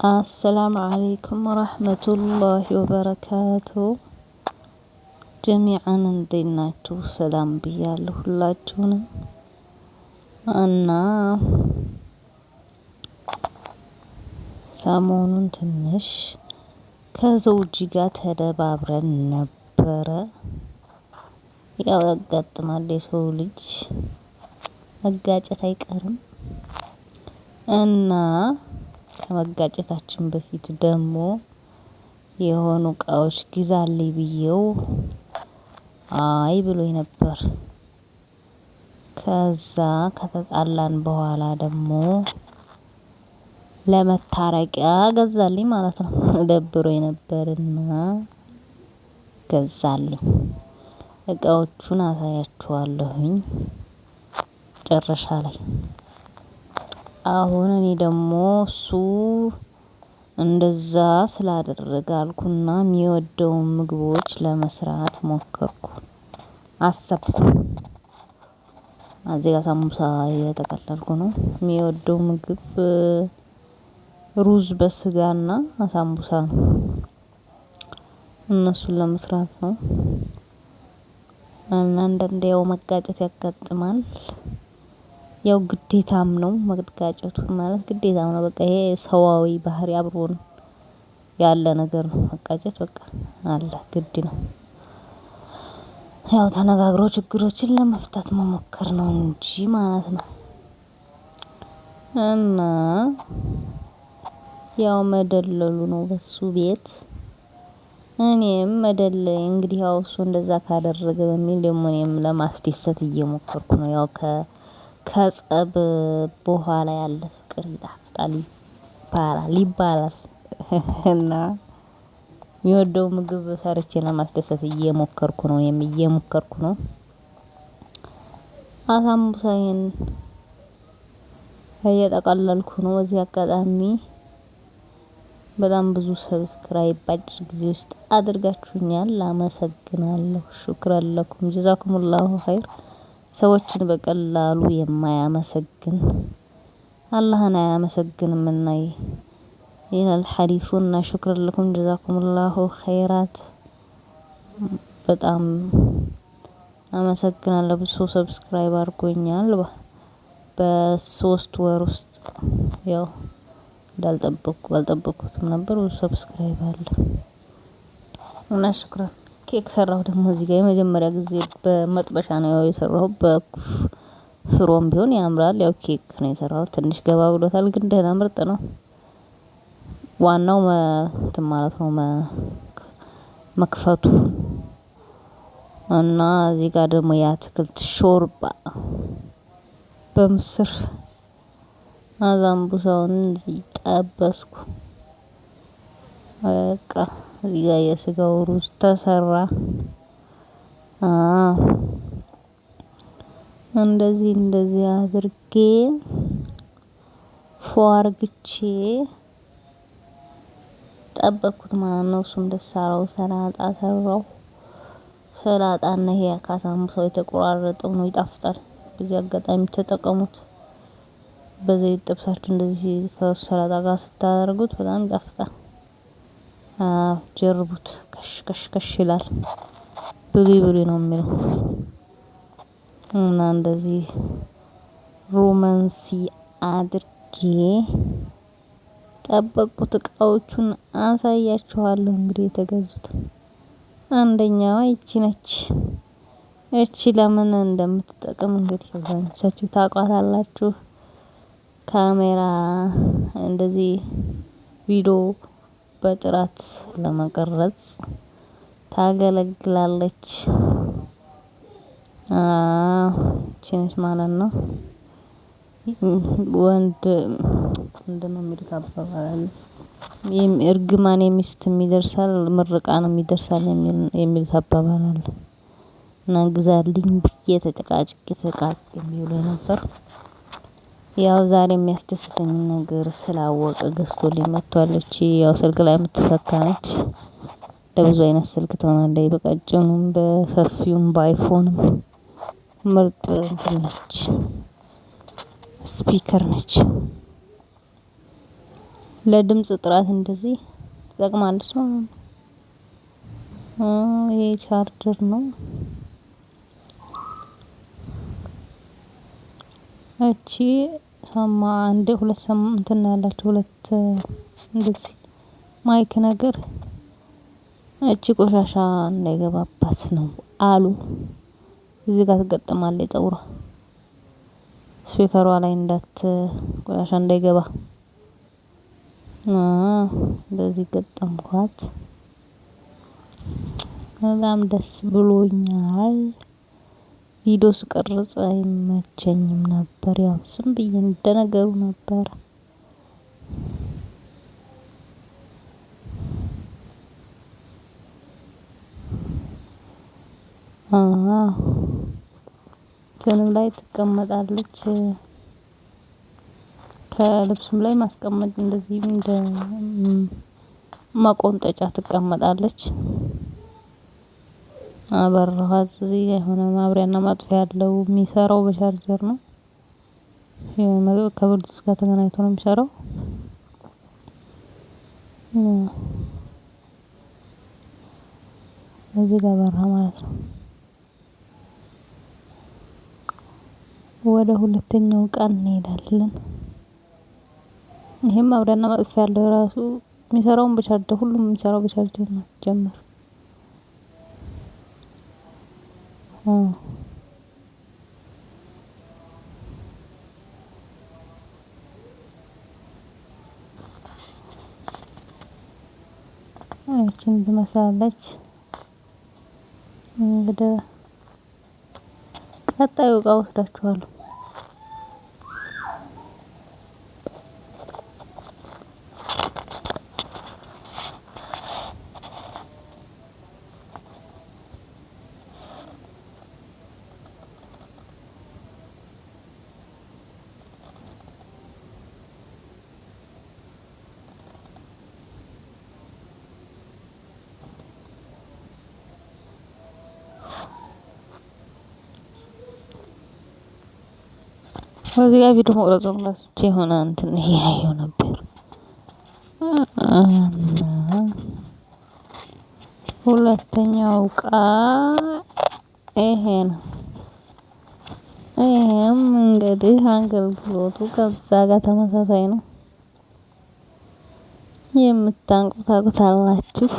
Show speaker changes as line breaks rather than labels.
አሰላሙ አለይኩም ወራህመቱላሂ ወበረካቱ። ጀሚዓን እንዴት ናችሁ? ሰላም ብያለሁ ሁላችሁንም። እና ሰሞኑን ትንሽ ከዘውጂ ጋር ተደባብረን ነበረ። ያው ያጋጥማል፣ የሰው ልጅ መጋጨት አይቀርም እና ከመጋጨታችን በፊት ደግሞ የሆኑ እቃዎች ግዛልኝ ብዬው አይ ብሎኝ ነበር። ከዛ ከተጣላን በኋላ ደግሞ ለመታረቂያ ገዛልኝ ማለት ነው። ደብሮኝ ነበርና ገዛልኝ። እቃዎቹን አሳያችኋለሁኝ መጨረሻ ላይ። አሁን እኔ ደግሞ እሱ እንደዛ ስላደረገ አልኩና የሚወደውን ምግቦች ለመስራት ሞከርኩ፣ አሰብኩ። እዚህ ጋር ሳምቡሳ እየጠቀለልኩ ነው። የሚወደው ምግብ ሩዝ በስጋና ሳምቡሳ ነው። እነሱን ለመስራት ነው። እና አንዳንዴ ያው መጋጨት ያጋጥማል። ያው ግዴታም ነው መጋጨቱ ማለት ግዴታም ነው። በቃ ይሄ ሰዋዊ ባህሪ አብሮን ያለ ነገር ነው። መጋጨት በቃ አለ፣ ግድ ነው። ያው ተነጋግሮ ችግሮችን ለመፍታት መሞከር ነው እንጂ ማለት ነው። እና ያው መደለሉ ነው በሱ ቤት። እኔም መደለይ እንግዲህ ያው እሱ እንደዛ ካደረገ በሚል ደግሞ እኔም ለማስደሰት እየሞከርኩ ነው። ያው ከጸብ በኋላ ያለ ፍቅር ይጣፍጣል ይባላል። እና የሚወደው ምግብ ሰርቼ ለማስደሰት እየሞከርኩ ነው፣ እየሞከርኩ ነው። አሳምቡሳዬን እየጠቀለልኩ ነው። በዚህ አጋጣሚ በጣም ብዙ ሰብስክራይብ በአጭር ጊዜ ውስጥ አድርጋችሁኛል፣ አመሰግናለሁ። ሹክራን ለኩም ጀዛኩሙላሁ ኸይር። ሰዎችን በቀላሉ የማያመሰግን አላህን አያመሰግንምና ይላል ሐዲሱና ሹክራን ለኩም ጀዛኩሙላሁ ኸይራት። በጣም አመሰግናለሁ። ብዙ ሰብስክራይብ አድርጎኛል በ3 ወር ውስጥ። ያው ባልጠበቅኩትም ነበር ብዙ ሰብስክራይብ አለ እና ሹክራን። ኬክ ሰራሁ ደግሞ እዚህ ጋር የመጀመሪያ ጊዜ በመጥበሻ ነው ያው የሰራሁት። በፍሮም ቢሆን ያምራል። ያው ኬክ ነው የሰራሁት። ትንሽ ገባ ብሎታል ግን ደህና ምርጥ ነው። ዋናው እንትን ማለት ነው መክፈቱ። እና እዚህ ጋር ደግሞ የአትክልት ሾርባ በምስር አሳምቡሳውን እዚህ ጠበስኩ። በቃ እዚህ ጋር የስጋው ሩዝ ተሰራ። እንደዚህ አድርጌ ፎ አርግቼ ጠበቅኩት ማለት ነው። እሱም ደስ አለው። ሰላጣ ሰራው። ሰላጣና ይሄ ከአሳምቡሳው የተቆራረጠው ነው፣ ይጣፍጣል። በዚህ አጋጣሚ ተጠቀሙት። በዘይት ጥብሳችሁ እንደዚህ ከሰላጣ ጋር ስታደርጉት በጣም ይጣፍጣል። ጀርቡት። ከሽ ይላል። ብሉ ነው የሚለው። እና እንደዚህ ሮማንሲ አድርጌ ጠበቅኩት። እቃዎቹን አሳያችኋለሁ እንግዲህ የተገዙት። አንደኛዋ ይቺ ነች። እቺ ለምን እንደምትጠቅም እንግዲህ አብዛኞቻችሁ ታውቃታላችሁ። ካሜራ እንደዚህ ቪዲዮ በጥራት ለመቀረጽ ታገለግላለች። እቺ ነች ማለት ነው። ወንድ ምንድነው የሚሉት አባባል፣ እርግማን የሚስትም ይደርሳል ምርቃንም ይደርሳል የሚሉት አባባል አለ። እና ግዛልኝ ብዬ ተጨቃጭቄ ብሎኝ ነበር። ያው ዛሬ የሚያስደስተኝ ነገር ስላወቀ ገዝቶልኝ መጥቷል። እቺ ያው ስልክ ላይ የምትሰካ ነች። ለብዙ አይነት ስልክ ትሆናለች። በቀጭኑም በሰፊውም በአይፎንም ምርጥ ነች። ስፒከር ነች። ለድምጽ ጥራት እንደዚህ ትጠቅማለች ማለት ነው። ይሄ ቻርጀር ነው። እቺ ሰማ አንድ ሁለት እንትን ያላችሁ ሁለት እንደዚህ ማይክ ነገር እቺ ቆሻሻ እንዳይገባባት ነው አሉ። እዚህ ጋር ትገጠማለች ፀጉሯ ስፒከሯ ላይ ቆሻሻ እንዳይገባ እንደዚህ ገጠምኳት። በጣም ደስ ብሎኛል። ቪዲዮ ስቀርጽ አይመቸኝም ነበር፣ ያው ዝም ብዬ እንደነገሩ ነበር። እንትንም ላይ ትቀመጣለች፣ ከልብሱም ላይ ማስቀመጥ እንደዚህ እንደ ማቆንጠጫ ትቀመጣለች። አበራኋት። እዚህ የሆነ ማብሪያና ማጥፊያ ያለው የሚሰራው በቻርጀር ነው። ከብሉቱዝ ጋር ተገናኝቶ ነው የሚሰራው። እዚህ ጋር በራ ማለት ነው። ወደ ሁለተኛው እቃ እንሄዳለን። ይሄም ማብሪያና ማጥፊያ ያለው ራሱ የሚሰራውን በቻርጀር፣ ሁሉም የሚሰራው በቻርጀር ነው ጀመር። እቺን ትመስላለች። እንግዲህ ቀጣዩ እቃ ወስዳችኋለሁ። እዚህ ጋር ቪዲዮ መቅረጽ ብላስቼ የሆነ እንትን እያየሁ ነበር። ሁለተኛው እቃ ይሄ ነው። ይሄም እንግዲህ አገልግሎቱ ከዛ ጋር ተመሳሳይ ነው። የምታንቁታቁታላችሁ